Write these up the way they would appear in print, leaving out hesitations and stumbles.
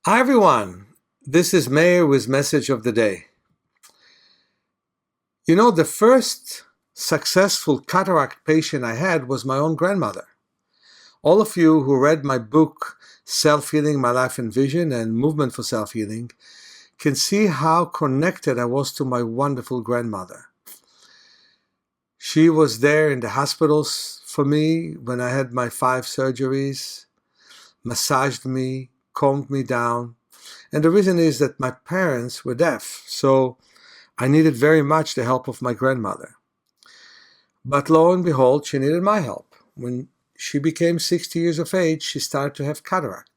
Hi everyone, this is Meir with Message of the Day. The first successful cataract patient I had was my own grandmother. All of you who read my book, Self-Healing, My Life and Vision and Movement for Self-Healing, can see how connected I was to my wonderful grandmother. She was there in the hospitals for me when I had my 5 surgeries, massaged me, calmed me down. And the reason is that my parents were deaf, so I needed very much the help of my grandmother. But lo and behold, she needed my help. When she became 60 years of age, she started to have cataract.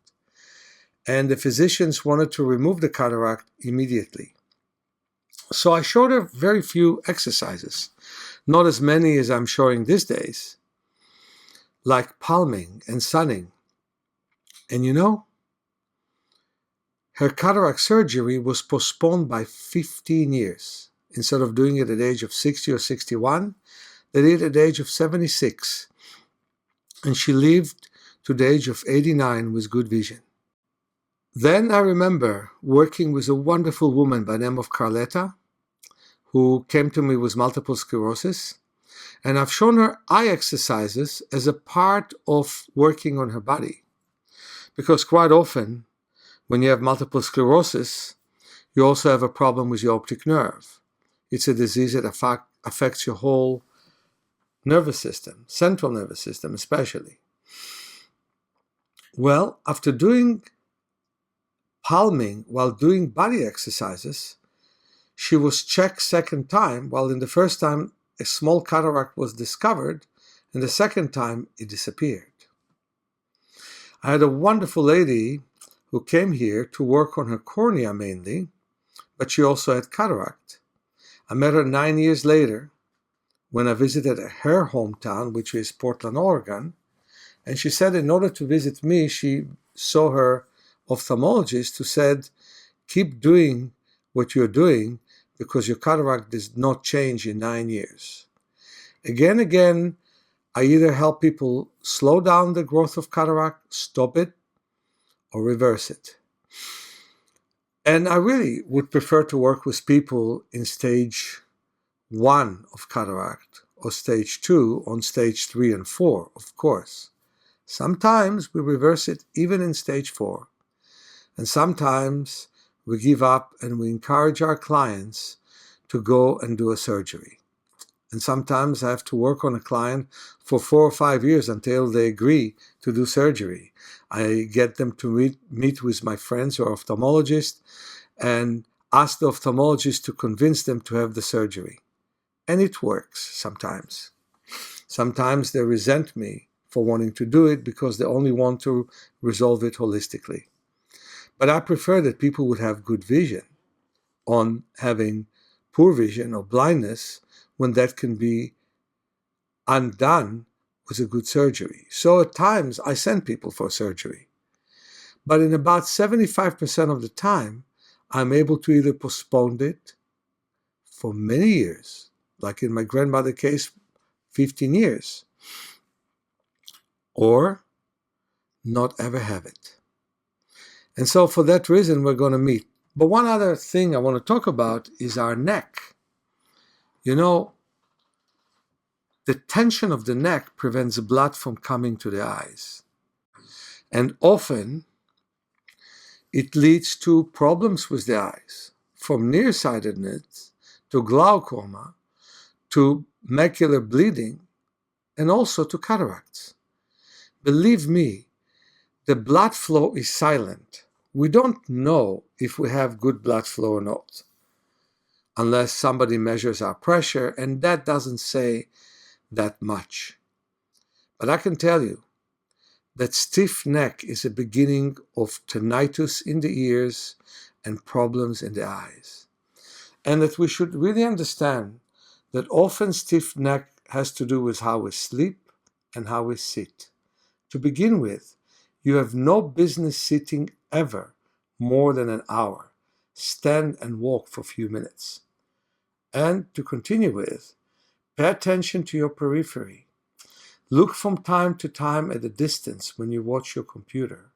And the physicians wanted to remove the cataract immediately. So I showed her very few exercises, not as many as I'm showing these days, like palming and sunning. And her cataract surgery was postponed by 15 years. Instead of doing it at the age of 60 or 61, they did it at the age of 76. And she lived to the age of 89 with good vision. Then I remember working with a wonderful woman by the name of Carletta, who came to me with multiple sclerosis. And I've shown her eye exercises as a part of working on her body. Because quite often, when you have multiple sclerosis, you also have a problem with your optic nerve. It's a disease that affects your whole nervous system, central nervous system especially. Well, after doing palming while doing body exercises, she was checked second time, while in the first time a small cataract was discovered, and the second time it disappeared. I had a wonderful lady who came here to work on her cornea mainly, but she also had cataract. I met her 9 years later when I visited her hometown, which is Portland, Oregon, and she said in order to visit me, she saw her ophthalmologist who said, keep doing what you're doing because your cataract does not change in 9 years. Again, I either help people slow down the growth of cataract, stop it, or reverse it. And I really would prefer to work with people in stage 1 of cataract or stage 2 on stage 3 and 4, of course. Sometimes we reverse it even in stage 4. And sometimes we give up and we encourage our clients to go and do a surgery. And sometimes I have to work on a client for 4 or 5 years until they agree to do surgery. I get them to meet with my friends who are ophthalmologists and ask the ophthalmologist to convince them to have the surgery. And it works sometimes. Sometimes they resent me for wanting to do it because they only want to resolve it holistically. But I prefer that people would have good vision on having poor vision or blindness when that can be undone with a good surgery. So at times I send people for surgery. But in about 75% of the time, I'm able to either postpone it for many years, like in my grandmother's case, 15 years, or not ever have it. And so for that reason, we're going to meet. But one other thing I want to talk about is our neck. The tension of the neck prevents blood from coming to the eyes. And often, it leads to problems with the eyes, from nearsightedness to glaucoma to macular bleeding and also to cataracts. Believe me, the blood flow is silent. We don't know if we have good blood flow or not, unless somebody measures our pressure, and that doesn't say that much. But I can tell you that stiff neck is a beginning of tinnitus in the ears and problems in the eyes. And that we should really understand that often stiff neck has to do with how we sleep and how we sit. To begin with, you have no business sitting ever more than an hour. Stand and walk for a few minutes. And to continue with, pay attention to your periphery. Look from time to time at the distance when you watch your computer.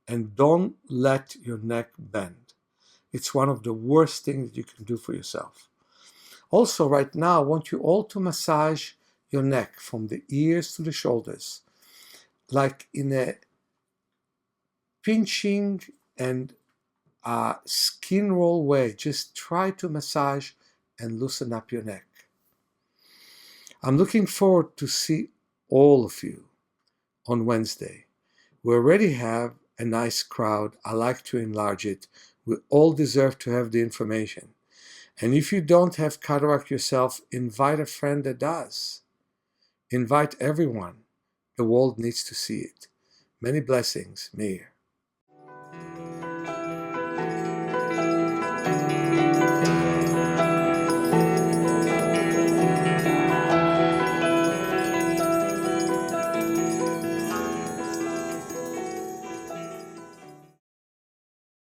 and don't let your neck bend. It's one of the worst things that you can do for yourself. Also, right now, I want you all to massage your neck from the ears to the shoulders, like in a pinching and skin roll way. Just try to massage and loosen up your neck. I'm looking forward to see all of you on Wednesday. We already have a nice crowd. I like to enlarge it. We all deserve to have the information. And if you don't have cataract yourself, invite a friend that does. Invite everyone. The world needs to see it. Many blessings, Meir.